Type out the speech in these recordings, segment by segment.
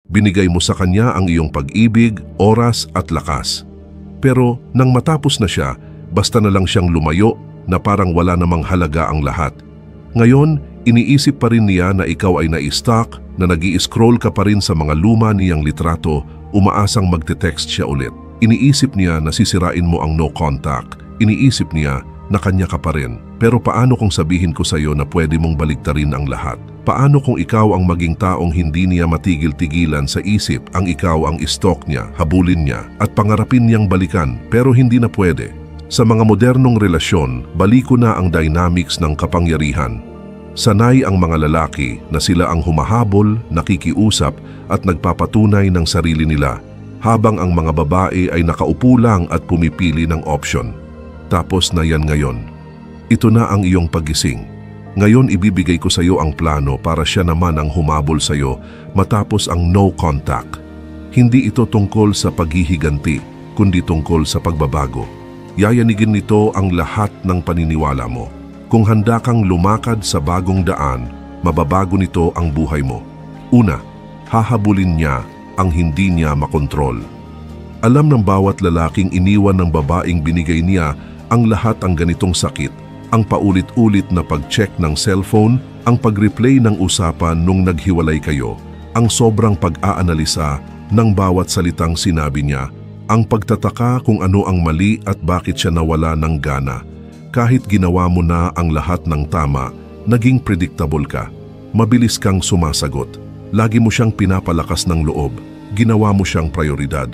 Binigay mo sa kanya ang iyong pag-ibig, oras at lakas. Pero nang matapos na siya, basta na lang siyang lumayo na parang wala namang halaga ang lahat. Ngayon, iniisip pa rin niya na ikaw ay na-stalk, na nag-i-scroll ka pa rin sa mga luma niyang litrato, umaasang magte-text siya ulit. Iniisip niya na sisirain mo ang no contact. Iniisip niya na kanya ka pa rin. Pero paano kung sabihin ko sa iyo na pwede mong baligtarin ang lahat? Paano kung ikaw ang maging taong hindi niya matigil-tigilan sa isip, ang ikaw ang stalk niya, habulin niya, at pangarapin niyang balikan pero hindi na pwede? Sa mga modernong relasyon, baliko na ang dynamics ng kapangyarihan. Sanay ang mga lalaki na sila ang humahabol, nakikiusap at nagpapatunay ng sarili nila, habang ang mga babae ay nakaupo lang at pumipili ng option. Tapos na yan ngayon. Ito na ang iyong pagising. Ngayon ibibigay ko sa iyo ang plano para siya naman ang humabol sa iyo matapos ang no contact. Hindi ito tungkol sa paghihiganti, kundi tungkol sa pagbabago. Yayanigin nito ang lahat ng paniniwala mo. Kung handa kang lumakad sa bagong daan, mababago nito ang buhay mo. Una, hahabulin niya ang hindi niya makontrol. Alam ng bawat lalaking iniwan ng babaeng binigay niya ang lahat ang ganitong sakit, ang paulit-ulit na pag-check ng cellphone, ang pag-replay ng usapan nung naghiwalay kayo, ang sobrang pag-aanalisa ng bawat salitang sinabi niya, ang pagtataka kung ano ang mali at bakit siya nawala ng gana. Kahit ginawa mo na ang lahat ng tama, naging predictable ka. Mabilis kang sumasagot. Lagi mo siyang pinapalakas ng loob. Ginawa mo siyang prioridad.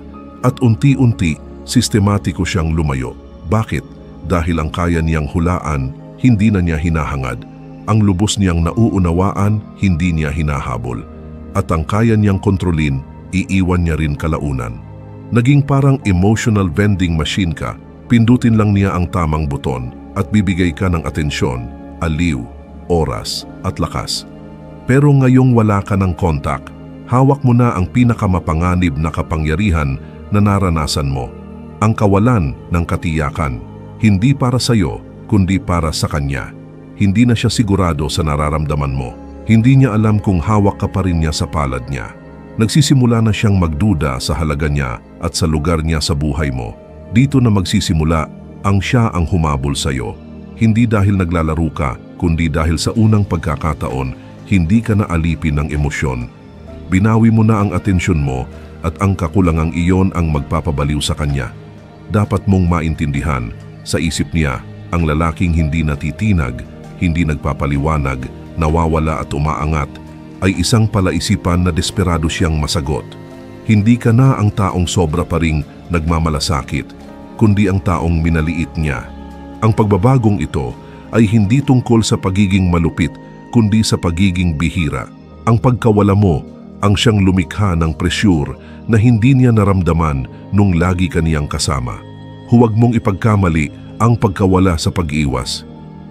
At unti-unti, sistematiko siyang lumayo. Bakit? Dahil ang kaya niyang hulaan, hindi na niya hinahangad. Ang lubos niyang nauunawaan, hindi niya hinahabol. At ang kaya niyang kontrolin, iiwan niya rin kalaunan. Naging parang emotional vending machine ka, pindutin lang niya ang tamang buton at bibigay ka ng atensyon, aliw, oras at lakas. Pero ngayong wala ka ng contact, hawak mo na ang pinakamapanganib na kapangyarihan na naranasan mo, ang kawalan ng katiyakan. Hindi para sa iyo, kundi para sa kanya. Hindi na siya sigurado sa nararamdaman mo. Hindi niya alam kung hawak ka pa rin niya sa palad niya. Nagsisimula na siyang magduda sa halaga niya at sa lugar niya sa buhay mo. Dito na magsisimula ang siya ang humabol sa iyo. Hindi dahil naglalaro ka, kundi dahil sa unang pagkakataon, hindi ka na alipin ng emosyon. Binawi mo na ang atensyon mo at ang kakulangang iyon ang magpapabaliw sa kanya. Dapat mong maintindihan, sa isip niya, ang lalaking hindi natitinag, hindi nagpapaliwanag, nawawala at umaangat, ay isang palaisipan na desperado siyang masagot. Hindi ka na ang taong sobra pa ring nagmamalasakit, kundi ang taong minaliit niya. Ang pagbabagong ito ay hindi tungkol sa pagiging malupit, kundi sa pagiging bihira. Ang pagkawala mo ang siyang lumikha ng presyur na hindi niya naramdaman nung lagi ka niyang kasama. Huwag mong ipagkamali ang pagkawala sa pag-iwas.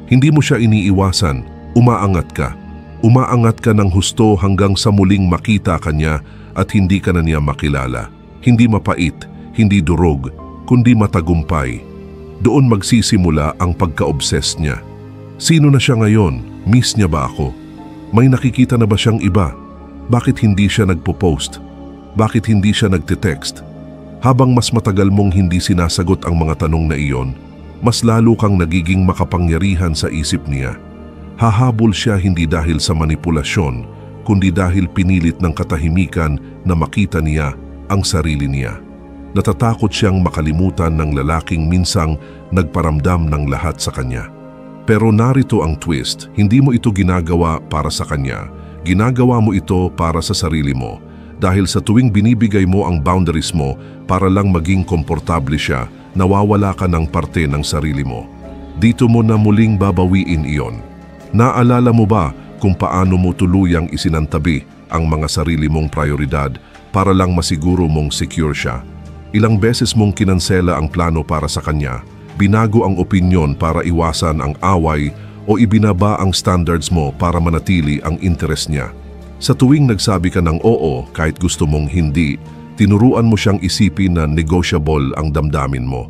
Hindi mo siya iniiwasan, umaangat ka. Umaangat ka ng husto hanggang sa muling makita ka niya at hindi ka na niya makilala. Hindi mapait, hindi durog, kundi matagumpay. Doon magsisimula ang pagka-obsess niya. Sino na siya ngayon? Miss niya ba ako? May nakikita na ba siyang iba? Bakit hindi siya nagpo-post? Bakit hindi siya nagte-text? Habang mas matagal mong hindi sinasagot ang mga tanong na iyon, mas lalo kang nagiging makapangyarihan sa isip niya. Hahabol siya hindi dahil sa manipulasyon, kundi dahil pinilit ng katahimikan na makita niya ang sarili niya. Natatakot siyang makalimutan ng lalaking minsang nagparamdam ng lahat sa kanya. Pero narito ang twist, hindi mo ito ginagawa para sa kanya, ginagawa mo ito para sa sarili mo. Dahil sa tuwing binibigay mo ang boundaries mo para lang maging komportable siya, nawawala ka ng parte ng sarili mo. Dito mo na muling babawiin iyon. Naalala mo ba kung paano mo tuluyang isinantabi ang mga sarili mong prioridad para lang masiguro mong secure siya? Ilang beses mong kinansela ang plano para sa kanya, binago ang opinyon para iwasan ang away o ibinaba ang standards mo para manatili ang interes niya. Sa tuwing nagsabi ka ng oo kahit gusto mong hindi, tinuruan mo siyang isipin na negotiable ang damdamin mo.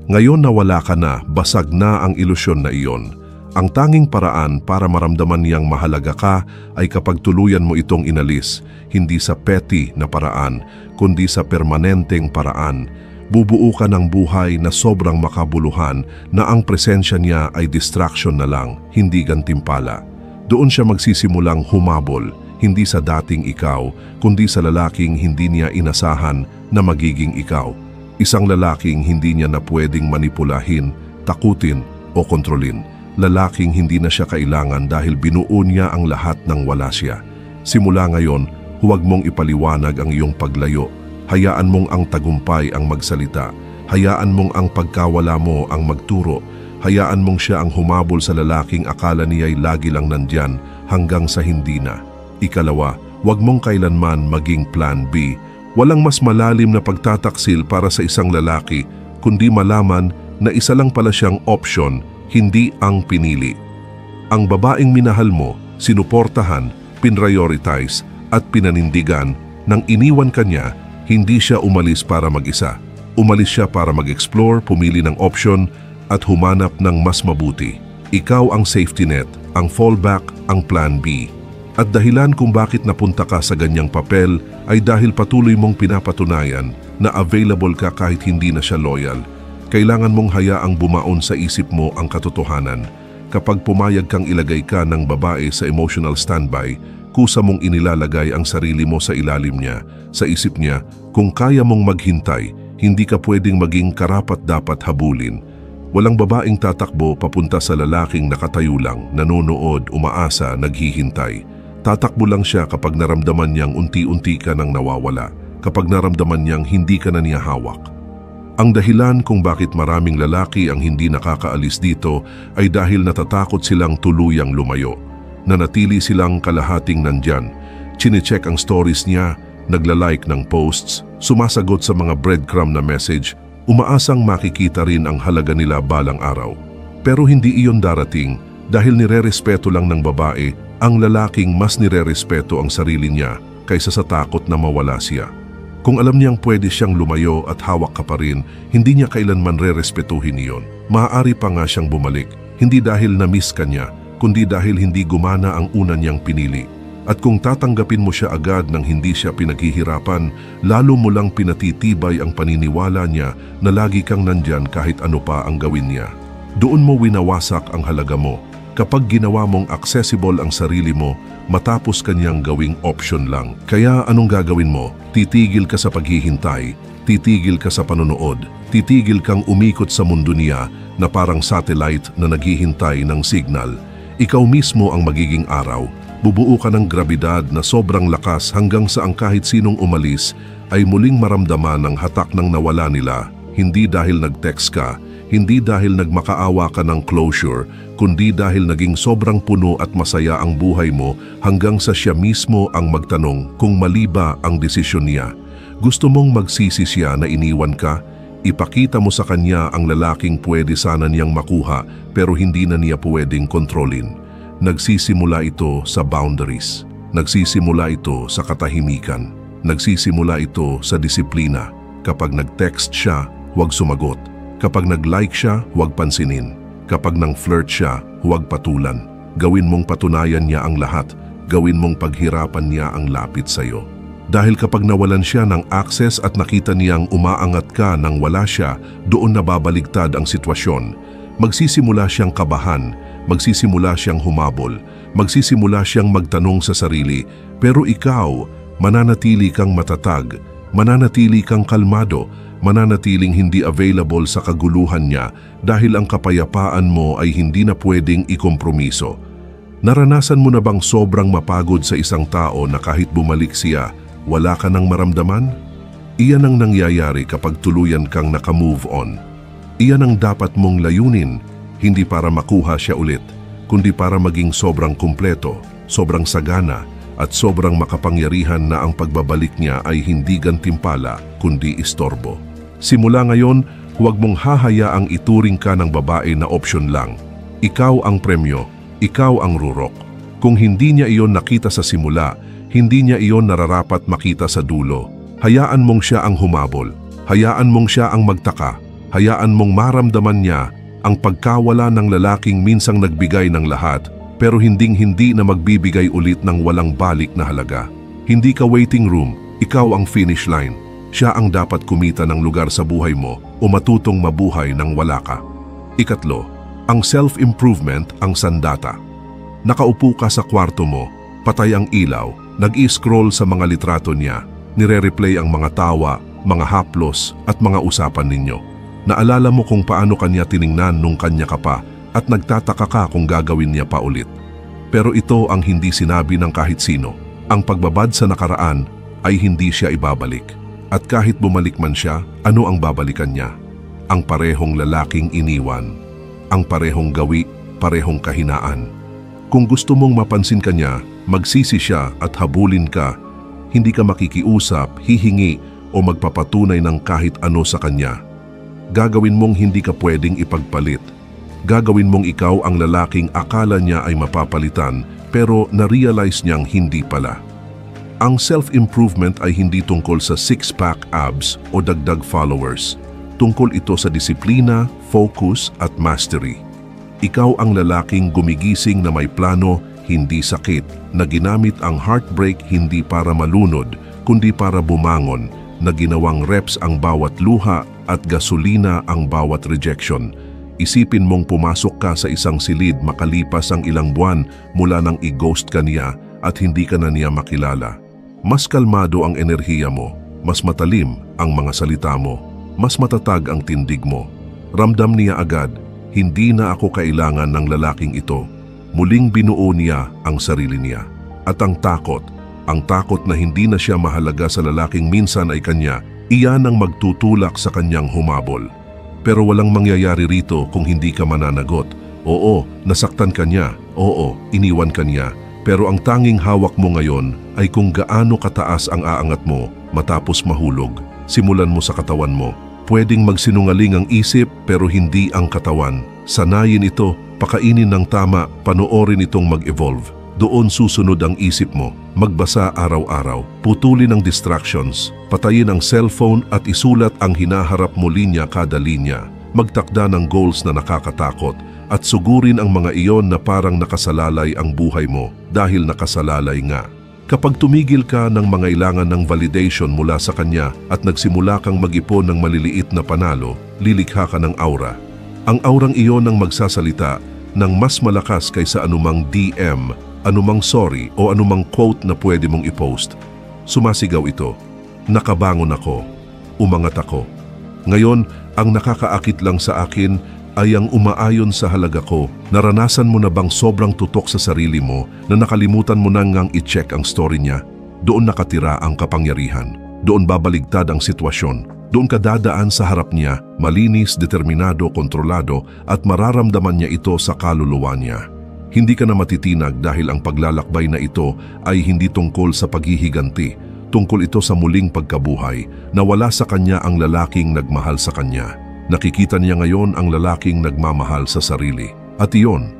Ngayon na wala ka na, basag na ang ilusyon na iyon. Ang tanging paraan para maramdaman niyang mahalaga ka ay kapag tuluyan mo itong inalis, hindi sa petty na paraan, kundi sa permanenteng paraan. Bubuo ka ng buhay na sobrang makabuluhan na ang presensya niya ay distraction na lang, hindi gantimpala. Doon siya magsisimulang humabol, hindi sa dating ikaw, kundi sa lalaking hindi niya inasahan na magiging ikaw. Isang lalaking hindi niya na pwedeng manipulahin, takutin o kontrolin. Lalaking hindi na siya kailangan dahil binuo niya ang lahat ng wala siya. Simula ngayon, huwag mong ipaliwanag ang iyong paglayo. Hayaan mong ang tagumpay ang magsalita. Hayaan mong ang pagkawala mo ang magturo. Hayaan mong siya ang humabol sa lalaking akala niya'y lagi lang nandyan hanggang sa hindi na. Ikalawa, huwag mong kailanman maging plan B. Walang mas malalim na pagtataksil para sa isang lalaki, kundi malaman na isa lang pala siyang option, hindi ang pinili. Ang babaeng minahal mo, sinuportahan, pinrioritize at pinanindigan nang iniwan kanya, hindi siya umalis para mag-isa. Umalis siya para mag-explore, pumili ng option at humanap ng mas mabuti. Ikaw ang safety net, ang fallback, ang plan B. At dahilan kung bakit napunta ka sa ganyang papel ay dahil patuloy mong pinapatunayan na available ka kahit hindi na siya loyal. Kailangan mong hayaang bumaon sa isip mo ang katotohanan. Kapag pumayag kang ilagay ka ng babae sa emotional standby, kusa mong inilalagay ang sarili mo sa ilalim niya, sa isip niya. Kung kaya mong maghintay, hindi ka pwedeng maging karapat-dapat habulin. Walang babaeng tatakbo papunta sa lalaking nakatayo lang, nanonood, umaasa, naghihintay. Tatakbo lang siya kapag naramdaman niyang unti-unti ka nang nawawala, kapag naramdaman niyang hindi ka na niya hawak. Ang dahilan kung bakit maraming lalaki ang hindi nakakaalis dito ay dahil natatakot silang tuluyang lumayo. Nanatili silang kalahating nandyan. Chinecheck ang stories niya, naglalike ng posts, sumasagot sa mga breadcrumb na message, umaasang makikita rin ang halaga nila balang araw. Pero hindi iyon darating dahil nirerespeto lang ng babae ang lalaking mas nirerespeto ang sarili niya kaysa sa takot na mawala siya. Kung alam niyang pwede siyang lumayo at hawak ka pa rin, hindi niya kailanman rerespetuhin iyon. Maaari pa nga siyang bumalik, hindi dahil na-miss ka niya, kundi dahil hindi gumana ang una niyang pinili. At kung tatanggapin mo siya agad nang hindi siya pinaghihirapan, lalo mo lang pinatitibay ang paniniwala niya na lagi kang nandyan kahit ano pa ang gawin niya. Doon mo winawasak ang halaga mo. Kapag ginawa mong accessible ang sarili mo, matapos kanyang gawing option lang. Kaya anong gagawin mo? Titigil ka sa paghihintay, titigil ka sa panonood, titigil kang umikot sa mundo niya na parang satellite na naghihintay ng signal. Ikaw mismo ang magiging araw. Bubuo ka ng grabidad na sobrang lakas hanggang sa ang kahit sinong umalis ay muling maramdaman ang hatak ng nawala nila, hindi dahil nag-text ka, hindi dahil nagmakaawa ka ng closure, kundi dahil naging sobrang puno at masaya ang buhay mo hanggang sa siya mismo ang magtanong kung mali ba ang desisyon niya. Gusto mong magsisi siya na iniwan ka? Ipakita mo sa kanya ang lalaking pwede sana niyang makuha pero hindi na niya pwedeng kontrolin. Nagsisimula ito sa boundaries. Nagsisimula ito sa katahimikan. Nagsisimula ito sa disiplina. Kapag nag-text siya, huwag sumagot. Kapag nag-like siya, huwag pansinin. Kapag nang-flirt siya, huwag patulan. Gawin mong patunayan niya ang lahat. Gawin mong paghirapan niya ang lapit sa iyo. Dahil kapag nawalan siya ng access at nakita niyang umaangat ka nang wala siya, doon nababaligtad ang sitwasyon. Magsisimula siyang kabahan, magsisimula siyang humabol, magsisimula siyang magtanong sa sarili, pero ikaw, mananatili kang matatag, mananatili kang kalmado, mananatiling hindi available sa kaguluhan niya dahil ang kapayapaan mo ay hindi na pwedeng ikompromiso. Naranasan mo na bang sobrang mapagod sa isang tao na kahit bumalik siya, wala ka nang maramdaman? Iyan ang nangyayari kapag tuluyan kang naka-move on. Iyan ang dapat mong layunin, hindi para makuha siya ulit, kundi para maging sobrang kumpleto, sobrang sagana, at sobrang makapangyarihan na ang pagbabalik niya ay hindi gantimpala, kundi istorbo. Simula ngayon, huwag mong hahayaang ituring ka ng babae na option lang. Ikaw ang premyo, ikaw ang rurok. Kung hindi niya iyon nakita sa simula, hindi niya iyon nararapat makita sa dulo. Hayaan mong siya ang humabol, hayaan mong siya ang magtaka, hayaan mong maramdaman niya Ang pagkawala ng lalaking minsang nagbigay ng lahat pero hinding-hindi na magbibigay ulit ng walang balik na halaga. Hindi ka waiting room, ikaw ang finish line. Siya ang dapat kumita ng lugar sa buhay mo o matutong mabuhay nang wala ka. Ikatlo, ang self-improvement ang sandata. Nakaupo ka sa kwarto mo, patay ang ilaw, nag-i-scroll sa mga litrato niya, nire-replay ang mga tawa, mga haplos at mga usapan ninyo. Naalala mo kung paano kanya tiningnan nung kanya ka pa at nagtataka ka kung gagawin niya pa ulit. Pero ito ang hindi sinabi ng kahit sino. Ang pagbabad sa nakaraan ay hindi siya ibabalik. At kahit bumalik man siya, ano ang babalikan niya? Ang parehong lalaking iniwan. Ang parehong gawi, parehong kahinaan. Kung gusto mong mapansin ka niya, magsisi siya at habulin ka. Hindi ka makikiusap, hihingi o magpapatunay ng kahit ano sa kanya. Gagawin mong hindi ka pwedeng ipagpalit. Gagawin mong ikaw ang lalaking akala niya ay mapapalitan pero na-realize niyang hindi pala. Ang self-improvement ay hindi tungkol sa six-pack abs o dagdag followers. Tungkol ito sa disiplina, focus at mastery. Ikaw ang lalaking gumigising na may plano, hindi sakit, na ginamit ang heartbreak hindi para malunod, kundi para bumangon, na ginawang reps ang bawat luha at gasolina ang bawat rejection. Isipin mong pumasok ka sa isang silid makalipas ang ilang buwan mula nang i-ghost ka niya at hindi ka na niya makilala. Mas kalmado ang enerhiya mo, mas matalim ang mga salita mo, mas matatag ang tindig mo. Ramdam niya agad, hindi na ako kailangan ng lalaking ito. Muling binuo niya ang sarili niya. At ang takot na hindi na siya mahalaga sa lalaking minsan ay kanya, iyan ang magtutulak sa kanyang humabol. Pero walang mangyayari rito kung hindi ka mananagot. Oo, nasaktan ka niya. Oo, iniwan ka niya. Pero ang tanging hawak mo ngayon ay kung gaano kataas ang aangat mo matapos mahulog. Simulan mo sa katawan mo. Pwedeng magsinungaling ang isip pero hindi ang katawan. Sanayin ito, pakainin ng tama, panoorin itong mag-evolve. Doon susunod ang isip mo. Magbasa araw-araw, putulin ang distractions, patayin ang cellphone at isulat ang hinaharap mo linya kada linya. Magtakda ng goals na nakakatakot at sugurin ang mga iyon na parang nakasalalay ang buhay mo dahil nakasalalay nga. Kapag tumigil ka ng mangailangan ng validation mula sa kanya at nagsimula kang mag-ipon ng maliliit na panalo, lilikha ka ng aura. Ang aurang iyon ang magsasalita ng mas malakas kaysa anumang DM, anumang sorry o anumang quote na pwede mong i-post. Sumasigaw ito, nakabangon ako, umangat ako. Ngayon, ang nakakaakit lang sa akin ay ang umaayon sa halaga ko. Naranasan mo na bang sobrang tutok sa sarili mo na nakalimutan mo nang i-check ang story niya? Doon nakatira ang kapangyarihan. Doon babaligtad ang sitwasyon. Doon ka dadaan sa harap niya, malinis, determinado, kontrolado at mararamdaman niya ito sa kaluluwa niya. Hindi ka na matitinag dahil ang paglalakbay na ito ay hindi tungkol sa paghihiganti. Tungkol ito sa muling pagkabuhay na wala sa kanya ang lalaking nagmahal sa kanya. Nakikita niya ngayon ang lalaking nagmamahal sa sarili. At iyon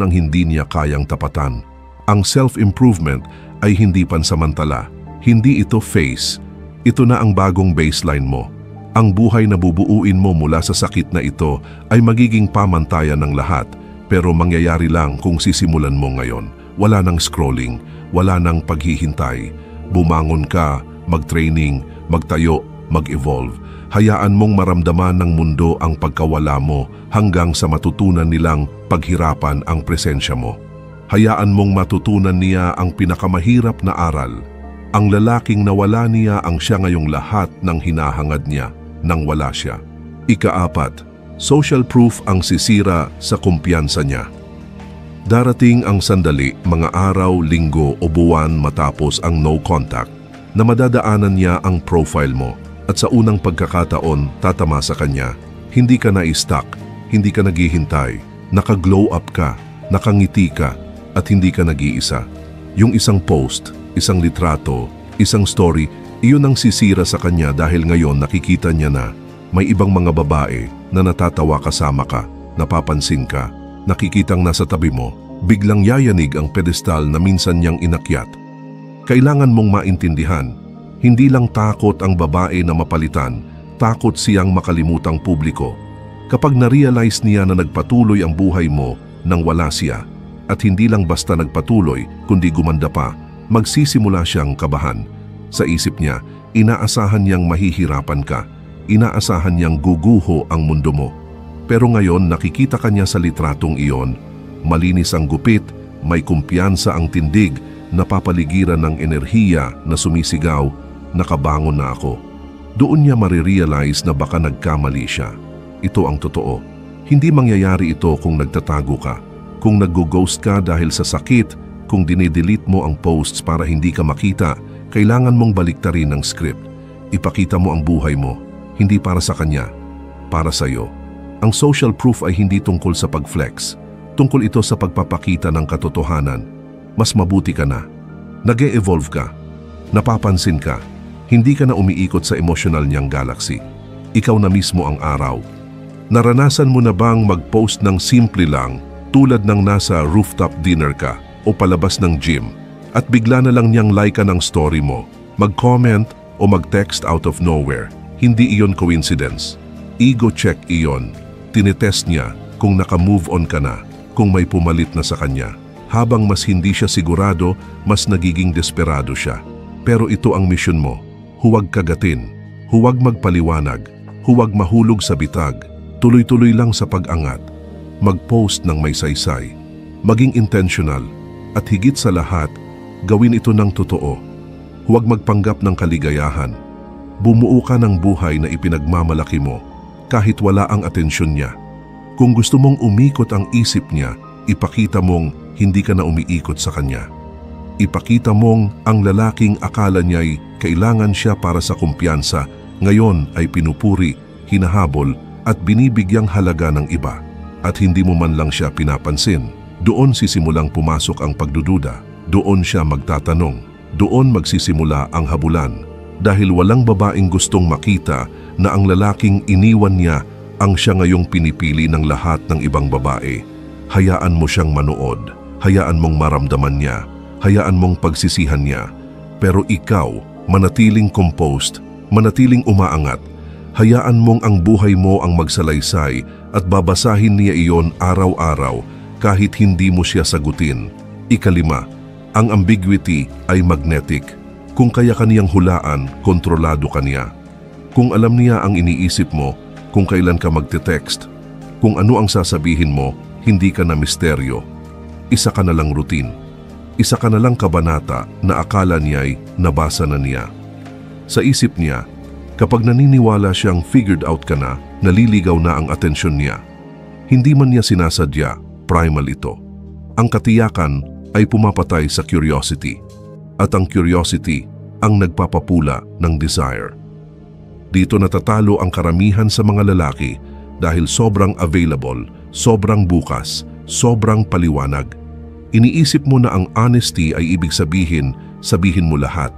ang hindi niya kayang tapatan. Ang self-improvement ay hindi pansamantala. Hindi ito phase. Ito na ang bagong baseline mo. Ang buhay na bubuuin mo mula sa sakit na ito ay magiging pamantayan ng lahat. Pero mangyayari lang kung sisimulan mo ngayon. Wala nang scrolling, wala nang paghihintay. Bumangon ka, mag-training, magtayo, mag-evolve. Hayaan mong maramdaman ng mundo ang pagkawala mo hanggang sa matutunan nilang paghirapan ang presensya mo. Hayaan mong matutunan niya ang pinakamahirap na aral. Ang lalaking nawala niya ang siya ngayong lahat ng hinahangad niya nang wala siya. Ika-4, social proof ang sisira sa kumpiyansa niya. Darating ang sandali, mga araw, linggo o buwan matapos ang no contact, na madadaanan niya ang profile mo. At sa unang pagkakataon, tatama sa kanya. Hindi ka na-stuck, hindi ka naghihintay, naka-glow up ka, nakangiti ka, at hindi ka nag-iisa. Yung isang post, isang litrato, isang story, iyon ang sisira sa kanya dahil ngayon nakikita niya na may ibang mga babae na natatawa kasama ka, napapansin ka, nakikitang nasa tabi mo, biglang yayanig ang pedestal na minsan niyang inakyat. Kailangan mong maintindihan, hindi lang takot ang babae na mapalitan, takot siyang makalimutang publiko. Kapag na-realize niya na nagpatuloy ang buhay mo nang wala siya, at hindi lang basta nagpatuloy kundi gumanda pa, magsisimula siyang kabahan. Sa isip niya, inaasahan niyang mahihirapan ka, inaasahan niyang guguho ang mundo mo. Pero ngayon nakikita ka niya sa litratong iyon, malinis ang gupit, may kumpiyansa ang tindig, napapaligiran ng enerhiya na sumisigaw, nakabangon na ako. Doon niya marirealize na baka nagkamali siya. Ito ang totoo. Hindi mangyayari ito kung nagtatago ka, kung nag-ghost ka dahil sa sakit, kung dinidelete mo ang posts para hindi ka makita. Kailangan mong baliktarin ang script. Ipakita mo ang buhay mo, hindi para sa kanya, para sa iyo. Ang social proof ay hindi tungkol sa pag-flex. Tungkol ito sa pagpapakita ng katotohanan. Mas mabuti ka na. Nag-e-evolve ka. Napapansin ka. Hindi ka na umiikot sa emotional niyang galaxy. Ikaw na mismo ang araw. Naranasan mo na bang mag-post ng simple lang tulad ng nasa rooftop dinner ka o palabas ng gym? At bigla na lang niyang like ka ng story mo, mag-comment o mag-text out of nowhere. Hindi iyon coincidence. Ego check iyon. Tinetest niya kung naka-move on ka na, kung may pumalit na sa kanya. Habang mas hindi siya sigurado, mas nagiging desperado siya. Pero ito ang mission mo. Huwag kagatin, huwag magpaliwanag, huwag mahulog sa bitag. Tuloy-tuloy lang sa pag-angat. Mag-post ng may saysay. Maging intentional. At higit sa lahat, gawin ito ng totoo. Huwag magpanggap ng kaligayahan. Bumuo ka ng buhay na ipinagmamalaki mo, kahit wala ang atensyon niya. Kung gusto mong umikot ang isip niya, ipakita mong hindi ka na umiikot sa kanya. Ipakita mong ang lalaking akala niya'y kailangan siya para sa kumpiyansa, ngayon ay pinupuri, hinahabol at binibigyang halaga ng iba. At hindi mo man lang siya pinapansin. Doon sisimulang pumasok ang pagdududa. Doon siya magtatanong. Doon magsisimula ang habulan. Dahil walang babaeng gustong makita na ang lalaking iniwan niya ang siya ngayong pinipili ng lahat ng ibang babae. Hayaan mo siyang manood. Hayaan mong maramdaman niya. Hayaan mong pagsisihan niya. Pero ikaw, manatiling composed, manatiling umaangat. Hayaan mong ang buhay mo ang magsalaysay at babasahin niya iyon araw-araw kahit hindi mo siya sagutin. Ikalima, ang ambiguity ay magnetic. Kung kaya kaniyang hulaan, kontrolado ka niya. Kung alam niya ang iniisip mo, kung kailan ka magte-text, kung ano ang sasabihin mo, hindi ka na misteryo. Isa ka na lang routine. Isa ka na lang kabanata na akala niya'y nabasa na niya. Sa isip niya, kapag naniniwala siyang figured out ka na, naliligaw na ang atensyon niya. Hindi man niya sinasadya, primal ito. Ang katiyakan ay pumapatay sa curiosity. At ang curiosity ang nagpapapula ng desire. Dito natatalo ang karamihan sa mga lalaki dahil sobrang available, sobrang bukas, sobrang paliwanag. Iniisip mo na ang honesty ay ibig sabihin mo lahat.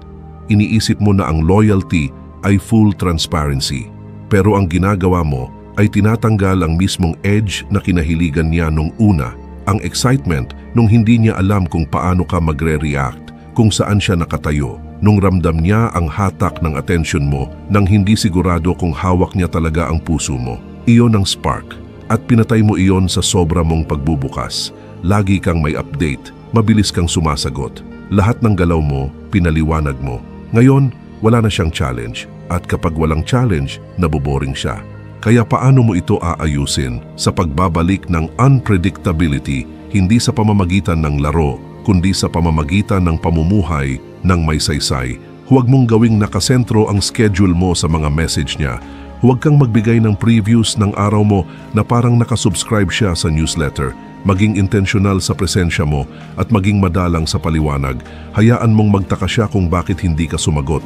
Iniisip mo na ang loyalty ay full transparency. Pero ang ginagawa mo ay tinatanggal ang mismong edge na kinahiligan niya nung una, ang excitement nung hindi niya alam kung paano ka magre-react, kung saan siya nakatayo, nung ramdam niya ang hatak ng atensyon mo nang hindi sigurado kung hawak niya talaga ang puso mo. Iyon ang spark at pinatay mo iyon sa sobra mong pagbubukas. Lagi kang may update, mabilis kang sumasagot. Lahat ng galaw mo, pinaliwanag mo. Ngayon, wala na siyang challenge at kapag walang challenge, naboboring siya. Kaya paano mo ito aayusin sa pagbabalik ng unpredictability, hindi sa pamamagitan ng laro, kundi sa pamamagitan ng pamumuhay ng may saysay. Huwag mong gawing nakasentro ang schedule mo sa mga message niya. Huwag kang magbigay ng previews ng araw mo na parang nakasubscribe siya sa newsletter. Maging intentional sa presensya mo at maging madalang sa paliwanag. Hayaan mong magtaka siya kung bakit hindi ka sumagot.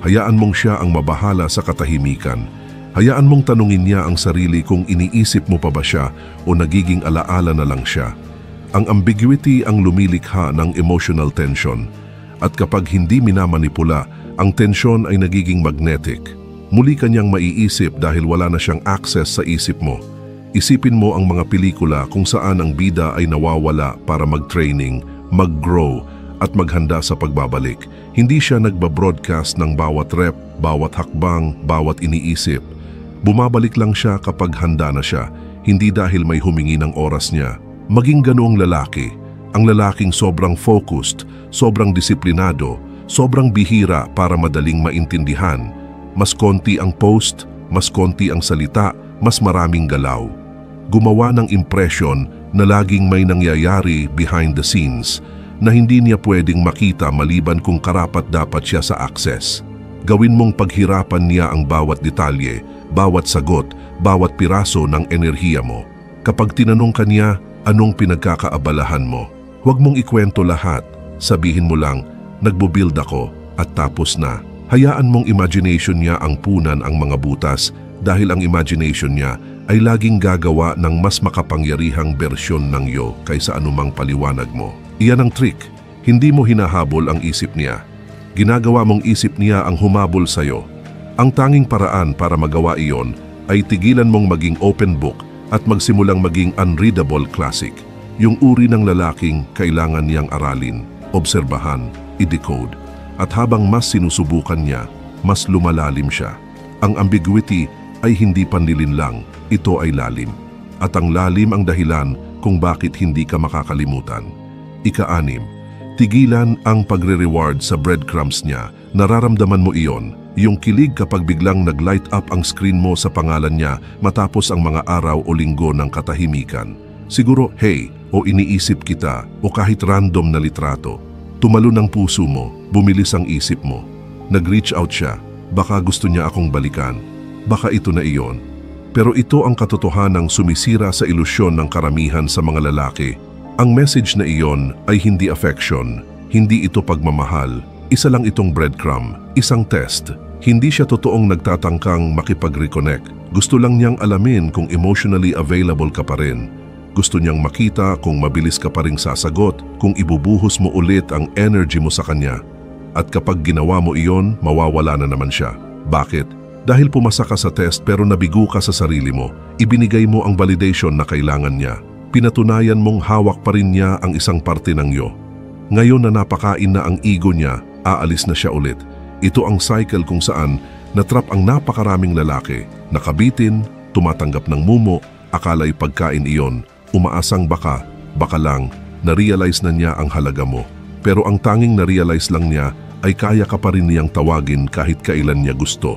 Hayaan mong siya ang mabahala sa katahimikan. Hayaan mong tanungin niya ang sarili kung iniisip mo pa ba siya o nagiging alaala na lang siya. Ang ambiguity ang lumilikha ng emotional tension. At kapag hindi minamanipula, ang tensyon ay nagiging magnetic. Muli kanyang maiisip dahil wala na siyang access sa isip mo. Isipin mo ang mga pelikula kung saan ang bida ay nawawala para mag-training, mag-grow at maghanda sa pagbabalik. Hindi siya nagbabroadcast ng bawat rep, bawat hakbang, bawat iniisip. Bumabalik lang siya kapag handa na siya, hindi dahil may humingi ng oras niya. Maging ganoong lalaki, ang lalaking sobrang focused, sobrang disiplinado, sobrang bihira para madaling maintindihan. Mas konti ang post, mas konti ang salita, mas maraming galaw. Gumawa ng impression na laging may nangyayari behind the scenes na hindi niya pwedeng makita maliban kung karapat-dapat siya sa access. Gawin mong paghirapan niya ang bawat detalye, bawat sagot, bawat piraso ng enerhiya mo. Kapag tinanong ka niya, anong pinagkakaabalahan mo? Huwag mong ikwento lahat. Sabihin mo lang, nagbo-build ako at tapos na. Hayaan mong imagination niya ang punan ang mga butas dahil ang imagination niya ay laging gagawa ng mas makapangyarihang bersyon ng iyo kaysa anumang paliwanag mo. Iyan ang trick. Hindi mo hinahabol ang isip niya. Ginagawa mong isip niya ang humabol sa'yo. Ang tanging paraan para magawa iyon ay tigilan mong maging open book at magsimulang maging unreadable classic. Yung uri ng lalaking kailangan niyang aralin, obserbahan, i-decode. At habang mas sinusubukan niya, mas lumalalim siya. Ang ambiguity ay hindi panlilinlang, ito ay lalim. At ang lalim ang dahilan kung bakit hindi ka makakalimutan. Ika-6, tigilan ang pagre-reward sa breadcrumbs niya. Nararamdaman mo iyon, yung kilig kapag biglang nag-light up ang screen mo sa pangalan niya matapos ang mga araw o linggo ng katahimikan. Siguro, hey, o iniisip kita, o kahit random na litrato. Tumalo ng puso mo, bumilis ang isip mo. Nag-reach out siya, baka gusto niya akong balikan. Baka ito na iyon. Pero ito ang katotohanang sumisira sa ilusyon ng karamihan sa mga lalaki. Ang message na iyon ay hindi affection, hindi ito pagmamahal. Isa lang itong breadcrumb, isang test. Hindi siya totoong nagtatangkang makipag-reconnect. Gusto lang niyang alamin kung emotionally available ka pa rin. Gusto niyang makita kung mabilis ka pa ring sasagot, kung ibubuhos mo ulit ang energy mo sa kanya. At kapag ginawa mo iyon, mawawala na naman siya. Bakit? Dahil pumasa ka sa test pero nabigo ka sa sarili mo, ibinigay mo ang validation na kailangan niya. Pinatunayan mong hawak pa rin niya ang isang parte ng iyo. Ngayon na napakain na ang ego niya, aalis na siya ulit. Ito ang cycle kung saan natrap ang napakaraming lalaki, nakabitin, tumatanggap ng mumo, akala'y pagkain iyon, umaasang baka lang, na-realize na niya ang halaga mo. Pero ang tanging na-realize lang niya ay kaya ka pa rin niyang tawagin kahit kailan niya gusto.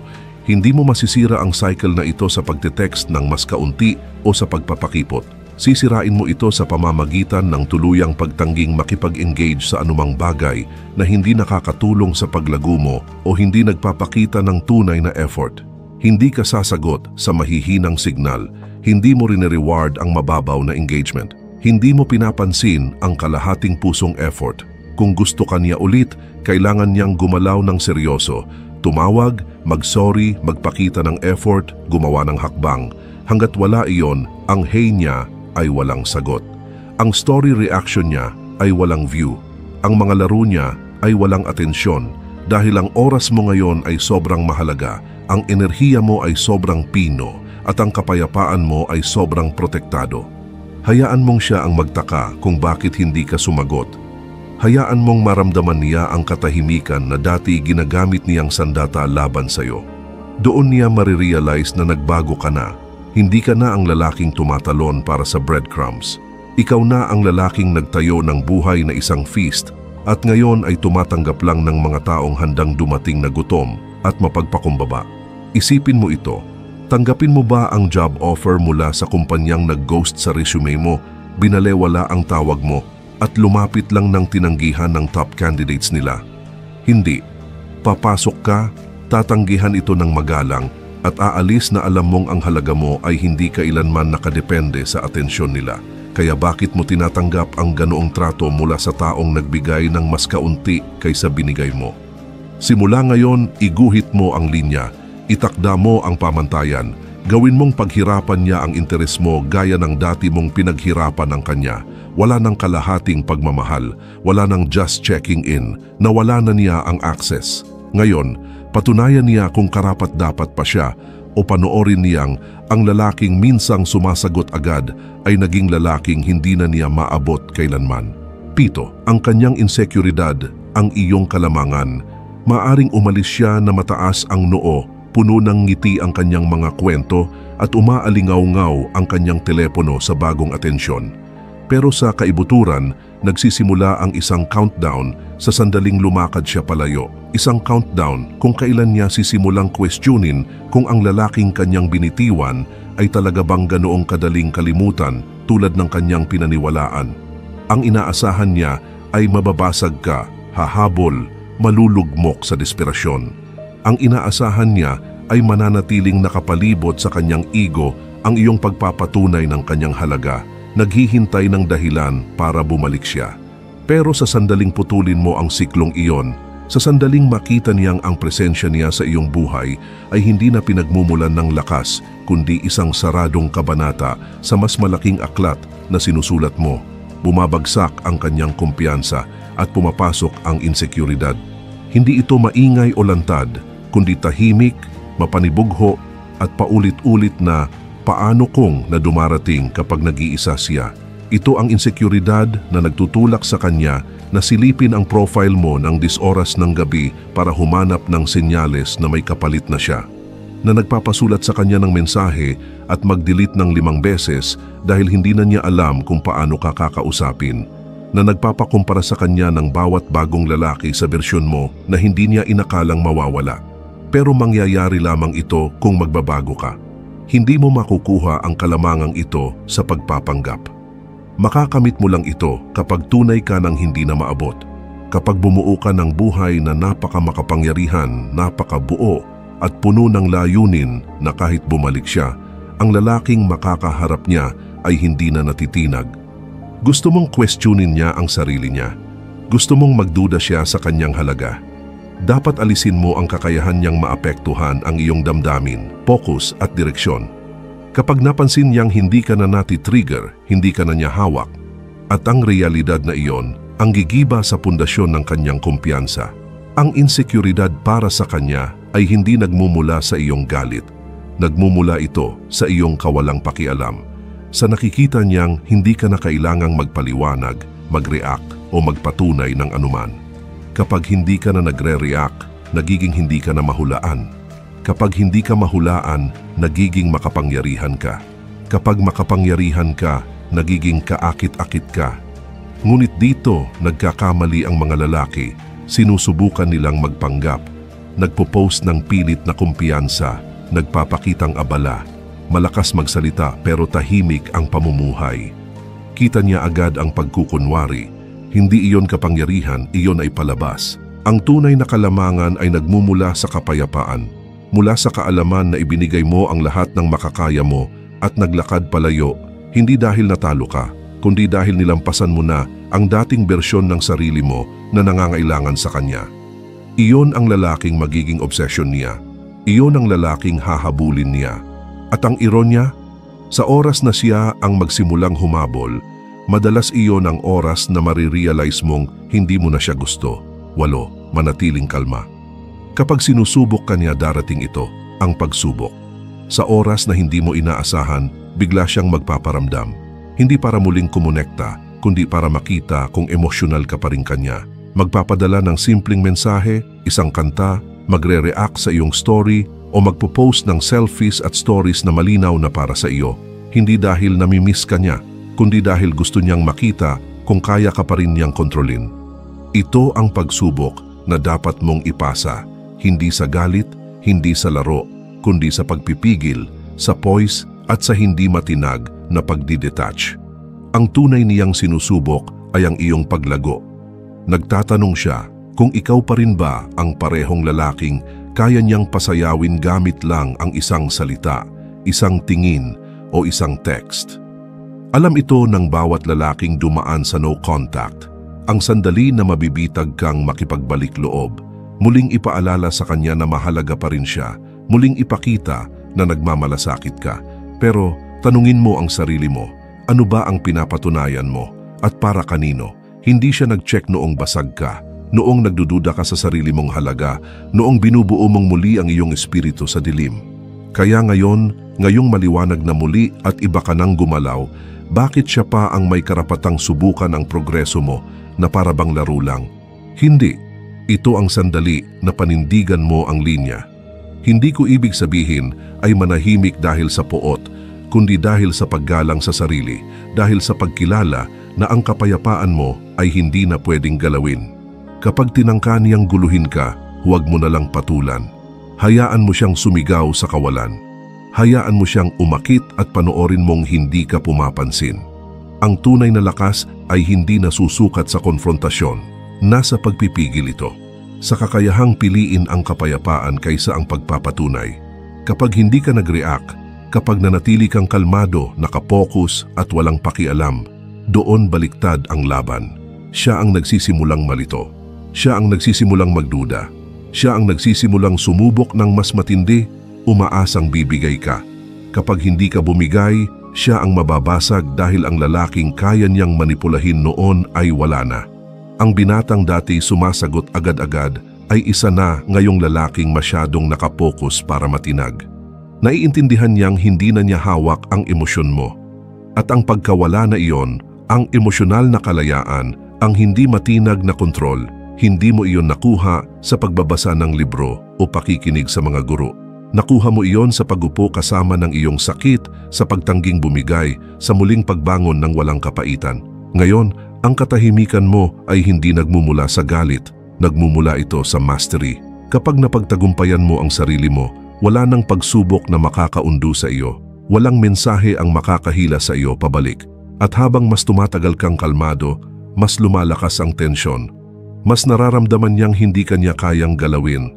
Hindi mo masisira ang cycle na ito sa pagte-text ng mas kaunti o sa pagpapakipot. Sisirain mo ito sa pamamagitan ng tuluyang pagtangging makipag-engage sa anumang bagay na hindi nakakatulong sa paglago mo o hindi nagpapakita ng tunay na effort. Hindi ka sasagot sa mahihinang signal, hindi mo rin-reward ang mababaw na engagement. Hindi mo pinapansin ang kalahating pusong effort. Kung gusto ka niya ulit, kailangan niyang gumalaw ng seryoso. Tumawag, mag-sorry, magpakita ng effort, gumawa ng hakbang. Hanggat wala iyon, ang hey niya ay walang sagot. Ang story reaction niya ay walang view. Ang mga laro niya ay walang atensyon. Dahil ang oras mo ngayon ay sobrang mahalaga, ang enerhiya mo ay sobrang pino, at ang kapayapaan mo ay sobrang protektado. Hayaan mong siya ang magtaka kung bakit hindi ka sumagot. Hayaan mong maramdaman niya ang katahimikan na dati ginagamit niyang sandata laban sa'yo. Doon niya marirealize na nagbago ka na. Hindi ka na ang lalaking tumatalon para sa breadcrumbs. Ikaw na ang lalaking nagtayo ng buhay na isang feast at ngayon ay tumatanggap lang ng mga taong handang dumating na gutom at mapagpakumbaba. Isipin mo ito. Tanggapin mo ba ang job offer mula sa kumpanyang nag-ghost sa resume mo, binalewala ang tawag mo at lumapit lang ng tinanggihan ng top candidates nila? Hindi. Papasok ka, tatanggihan ito ng magalang at aalis na alam mong ang halaga mo ay hindi kailanman nakadepende sa atensyon nila. Kaya bakit mo tinatanggap ang ganoong trato mula sa taong nagbigay ng mas kaunti kaysa binigay mo? Simula ngayon, iguhit mo ang linya, itakda mo ang pamantayan, gawin mong paghirapan niya ang interes mo gaya ng dati mong pinaghirapan ng kanya. Wala nang kalahating pagmamahal, wala nang just checking in, nawala na niya ang access. Ngayon, patunayan niya kung karapat-dapat pa siya o panoorin niyang ang lalaking minsang sumasagot agad ay naging lalaking hindi na niya maabot kailanman. 7. Ang kanyang insekuridad, ang iyong kalamangan. Maaring umalis siya na mataas ang noo puno ng ngiti ang kanyang mga kwento at umaalingaw-ngaw ang kanyang telepono sa bagong atensyon. Pero sa kaibuturan, nagsisimula ang isang countdown sa sandaling lumakad siya palayo. Isang countdown kung kailan niya sisimulang questionin kung ang lalaking kanyang binitiwan ay talaga bang ganoong kadaling kalimutan tulad ng kanyang pinaniwalaan. Ang inaasahan niya ay mababasag ka, hahabol, malulugmok sa desperasyon. Ang inaasahan niya ay mananatiling nakapalibot sa kanyang ego ang iyong pagpapatunay ng kanyang halaga, naghihintay ng dahilan para bumalik siya. Pero sa sandaling putulin mo ang siklong iyon, sa sandaling makita niyang ang presensya niya sa iyong buhay ay hindi na pinagmumulan ng lakas, kundi isang saradong kabanata sa mas malaking aklat na sinusulat mo. Bumabagsak ang kanyang kumpiyansa at pumapasok ang insekuridad. Hindi ito maingay o lantad, kundi tahimik, mapanibugho at paulit-ulit na paano kung na dumarating kapag nag-iisa siya. Ito ang insekuridad na nagtutulak sa kanya na silipin ang profile mo ng 10 oras ng gabi para humanap ng senyales na may kapalit na siya. Na nagpapasulat sa kanya ng mensahe at mag-delete ng 5 beses dahil hindi na niya alam kung paano ka kakausapin. Na nagpapakumpara sa kanya ng bawat bagong lalaki sa bersyon mo na hindi niya inakalang mawawala. Pero mangyayari lamang ito kung magbabago ka. Hindi mo makukuha ang kalamangang ito sa pagpapanggap. Makakamit mo lang ito kapag tunay ka ng hindi na maabot. Kapag bumuo ka ng buhay na napakamakapangyarihan, napakabuo at puno ng layunin na kahit bumalik siya, ang lalaking makakaharap niya ay hindi na natitinag. Gusto mong questionin niya ang sarili niya. Gusto mong magduda siya sa kanyang halaga. Dapat alisin mo ang kakayahan niyang maapektuhan ang iyong damdamin, focus at direksyon. Kapag napansin niyang hindi ka na nati-trigger, hindi ka na niya hawak, at ang realidad na iyon ang gigiba sa pundasyon ng kanyang kumpiyansa. Ang insekuridad para sa kanya ay hindi nagmumula sa iyong galit. Nagmumula ito sa iyong kawalang pakialam. Sa nakikita niyang hindi ka na kailangang magpaliwanag, mag-react o magpatunay ng anuman. Kapag hindi ka na nagre-react, nagiging hindi ka na mahulaan. Kapag hindi ka mahulaan, nagiging makapangyarihan ka. Kapag makapangyarihan ka, nagiging kaakit-akit ka. Ngunit dito, nagkakamali ang mga lalaki. Sinusubukan nilang magpanggap. Nagpo-post ng pilit na kumpiyansa, nagpapakitang abala. Malakas magsalita pero tahimik ang pamumuhay. Kita niya agad ang pagkukunwari. Hindi iyon kapangyarihan, iyon ay palabas. Ang tunay na kalamangan ay nagmumula sa kapayapaan. Mula sa kaalaman na ibinigay mo ang lahat ng makakaya mo at naglakad palayo, hindi dahil natalo ka, kundi dahil nilampasan mo na ang dating bersyon ng sarili mo na nangangailangan sa kanya. Iyon ang lalaking magiging obsession niya. Iyon ang lalaking hahabulin niya. At ang ironya, sa oras na siya ang magsimulang humabol, madalas iyon ang oras na marirealize mong hindi mo na siya gusto. 8. Manatiling kalma. Kapag sinusubok ka niya, darating ito, ang pagsubok. Sa oras na hindi mo inaasahan, bigla siyang magpaparamdam. Hindi para muling kumonekta, kundi para makita kung emosyonal ka pa rin kanya. Magpapadala ng simpleng mensahe, isang kanta, magre-react sa iyong story, o magpo-post ng selfies at stories na malinaw na para sa iyo. Hindi dahil namimiss ka niya, kundi dahil gusto niyang makita kung kaya ka pa rin niyang kontrolin. Ito ang pagsubok na dapat mong ipasa, hindi sa galit, hindi sa laro, kundi sa pagpipigil, sa poise at sa hindi matinag na pagdidetach. Ang tunay niyang sinusubok ay ang iyong paglago. Nagtatanong siya kung ikaw pa rin ba ang parehong lalaking kaya niyang pasayawin gamit lang ang isang salita, isang tingin o isang text. Alam ito ng bawat lalaking dumaan sa no contact. Ang sandali na mabibitag kang makipagbalik loob, muling ipaalala sa kanya na mahalaga pa rin siya, muling ipakita na nagmamalasakit ka. Pero tanungin mo ang sarili mo, ano ba ang pinapatunayan mo at para kanino? Hindi siya nag-check noong basag ka, noong nagdududa ka sa sarili mong halaga, noong binubuo mong muli ang iyong espiritu sa dilim. Kaya ngayong maliwanag na muli at iba ka nang gumalaw, bakit siya pa ang may karapatang subukan ang progreso mo na para bang laro lang? Hindi. Ito ang sandali na panindigan mo ang linya. Hindi ko ibig sabihin ay manahimik dahil sa puot, kundi dahil sa paggalang sa sarili, dahil sa pagkilala na ang kapayapaan mo ay hindi na pwedeng galawin. Kapag tinangka niyang guluhin ka, huwag mo na lang patulan. Hayaan mo siyang sumigaw sa kawalan. Hayaan mo siyang umakit at panoorin mong hindi ka pumapansin. Ang tunay na lakas ay hindi nasusukat sa konfrontasyon, nasa pagpipigil ito. Sa kakayahang piliin ang kapayapaan kaysa ang pagpapatunay. Kapag hindi ka nag-react, kapag nanatili kang kalmado, nakapokus at walang pakialam, doon baliktad ang laban. Siya ang nagsisimulang malito. Siya ang nagsisimulang magduda. Siya ang nagsisimulang sumubok ng mas matindi, umaasang bibigay ka. Kapag hindi ka bumigay, siya ang mababasag dahil ang lalaking kaya niyang manipulahin noon ay wala na. Ang binatang dati sumasagot agad-agad ay isa na ngayong lalaking masyadong nakapokus para matinag. Naiintindihan niyang hindi na niya hawak ang emosyon mo. At ang pagkawala na iyon, ang emosyonal na kalayaan, ang hindi matinag na kontrol, hindi mo iyon nakuha sa pagbabasa ng libro o pakikinig sa mga guro. Nakuha mo iyon sa pagupo kasama ng iyong sakit, sa pagtangging bumigay, sa muling pagbangon ng walang kapaitan. Ngayon, ang katahimikan mo ay hindi nagmumula sa galit, nagmumula ito sa mastery. Kapag napagtagumpayan mo ang sarili mo, wala nang pagsubok na makakaundo sa iyo. Walang mensahe ang makakahila sa iyo pabalik. At habang mas tumatagal kang kalmado, mas lumalakas ang tensyon. Mas nararamdaman niyang hindi kanya kayang galawin.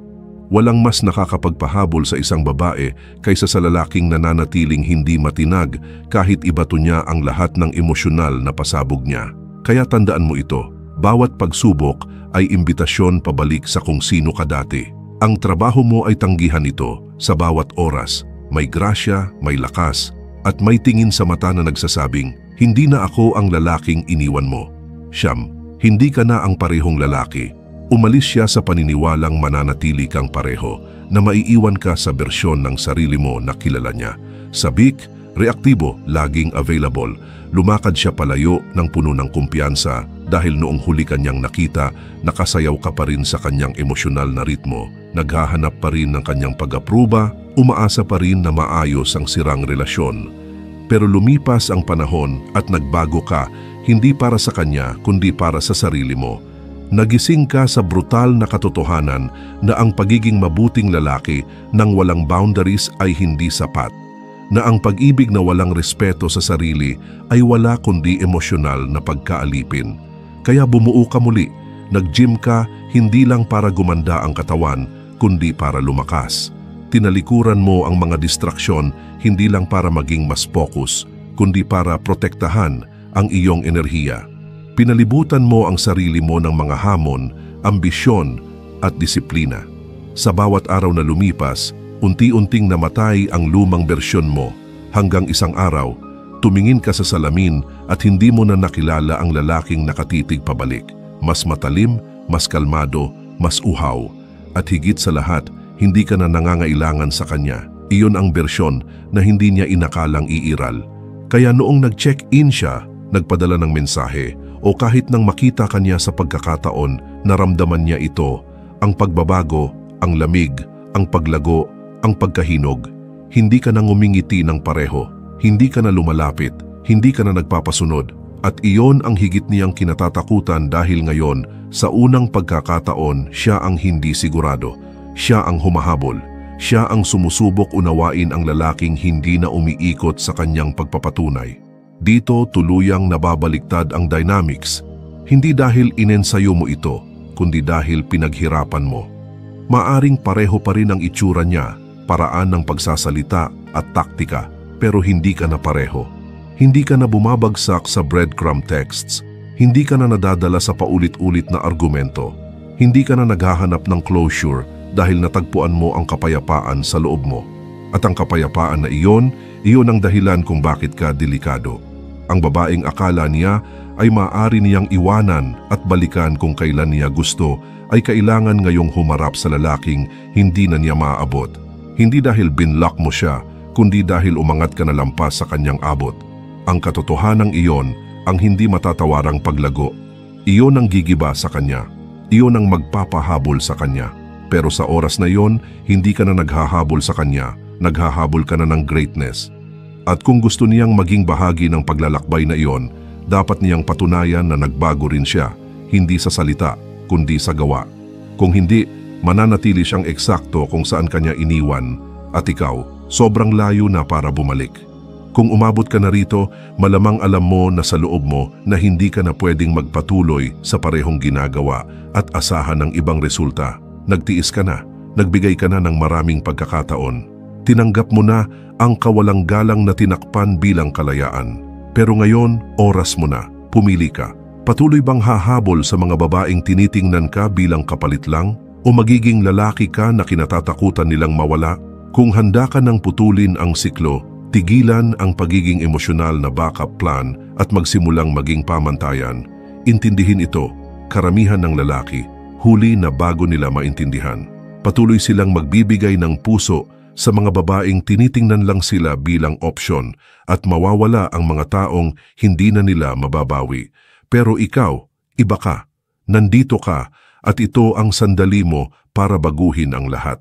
Walang mas nakakapagpahabol sa isang babae kaysa sa lalaking nananatiling hindi matinag kahit ibato niya ang lahat ng emosyonal na pasabog niya. Kaya tandaan mo ito, bawat pagsubok ay imbitasyon pabalik sa kung sino ka dati. Ang trabaho mo ay tanggihan ito sa bawat oras, may grasya, may lakas, at may tingin sa mata na nagsasabing, hindi na ako ang lalaking iniwan mo. Siyam, hindi ka na ang parehong lalaki. Umalis siya sa paniniwalang mananatili kang pareho, na maiiwan ka sa bersyon ng sarili mo na kilala niya. Sabik, reaktibo, laging available. Lumakad siya palayo ng puno ng kumpiyansa dahil noong huli kanyang nakita, nakasayaw ka pa rin sa kanyang emosyonal na ritmo, naghahanap pa rin ng kanyang pag-apruba, umaasa pa rin na maayos ang sirang relasyon. Pero lumipas ang panahon at nagbago ka, hindi para sa kanya kundi para sa sarili mo. Nagising ka sa brutal na katotohanan na ang pagiging mabuting lalaki nang walang boundaries ay hindi sapat. Na ang pag-ibig na walang respeto sa sarili ay wala kundi emosyonal na pagkaalipin. Kaya bumuo ka muli, nag-gym ka hindi lang para gumanda ang katawan, kundi para lumakas. Tinalikuran mo ang mga distraksyon hindi lang para maging mas focus, kundi para protektahan ang iyong enerhiya. Pinalibutan mo ang sarili mo ng mga hamon, ambisyon at disiplina. Sa bawat araw na lumipas, unti-unting namatay ang lumang bersyon mo hanggang isang araw, tumingin ka sa salamin at hindi mo na nakilala ang lalaking nakatitig pabalik. Mas matalim, mas kalmado, mas uhaw. At higit sa lahat, hindi ka na nangangailangan sa kanya. Iyon ang bersyon na hindi niya inakalang iiral. Kaya noong nag-check-in siya, nagpadala ng mensahe, o kahit nang makita kanya sa pagkakataon, naramdaman niya ito, ang pagbabago, ang lamig, ang paglago, ang pagkahinog. Hindi ka na ngumingiti ng pareho, hindi ka na lumalapit, hindi ka na nagpapasunod. At iyon ang higit niyang kinatatakutan dahil ngayon, sa unang pagkakataon, siya ang hindi sigurado. Siya ang humahabol. Siya ang sumusubok unawain ang lalaking hindi na umiikot sa kanyang pagpapatunay. Dito tuluyang nababaliktad ang dynamics, hindi dahil inensayo mo ito, kundi dahil pinaghirapan mo. Maaring pareho pa rin ang itsura niya, paraan ng pagsasalita at taktika, pero hindi ka na pareho. Hindi ka na bumabagsak sa breadcrumb texts, hindi ka na nadadala sa paulit-ulit na argumento, hindi ka na naghahanap ng closure dahil natagpuan mo ang kapayapaan sa loob mo. At ang kapayapaan na iyon ang dahilan kung bakit ka delikado. Ang babaeng akala niya ay maaari niyang iwanan at balikan kung kailan niya gusto, ay kailangan ngayong humarap sa lalaking hindi na niya maaabot. Hindi dahil binlock mo siya, kundi dahil umangat ka na lampas sa kanyang abot. Ang katotohanang iyon ang hindi matatawarang paglago. Iyon ang gigiba sa kanya. Iyon ang magpapahabol sa kanya. Pero sa oras na yon, hindi ka na naghahabol sa kanya, naghahabol ka na ng greatness. At kung gusto niyang maging bahagi ng paglalakbay na iyon, dapat niyang patunayan na nagbago rin siya, hindi sa salita, kundi sa gawa. Kung hindi, mananatili siyang eksakto kung saan kanya iniwan, at ikaw, sobrang layo na para bumalik. Kung umabot ka na rito, malamang alam mo na sa loob mo na hindi ka na pwedeng magpatuloy sa parehong ginagawa at asahan ng ibang resulta. Nagtiis ka na, nagbigay ka na ng maraming pagkakataon. Tinanggap mo na ang kawalang galang na tinakpan bilang kalayaan. Pero ngayon, oras mo na, pumili ka. Patuloy bang hahabol sa mga babaeng tinitingnan ka bilang kapalit lang? O magiging lalaki ka na kinatatakutan nilang mawala? Kung handa ka ng putulin ang siklo, tigilan ang pagiging emosyonal na backup plan at magsimulang maging pamantayan. Intindihin ito, karamihan ng lalaki, huli na bago nila maintindihan. Patuloy silang magbibigay ng puso sa mga babaeng tinitingnan lang sila bilang opsyon at mawawala ang mga taong hindi na nila mababawi. Pero ikaw, iba ka, nandito ka at ito ang sandali mo para baguhin ang lahat.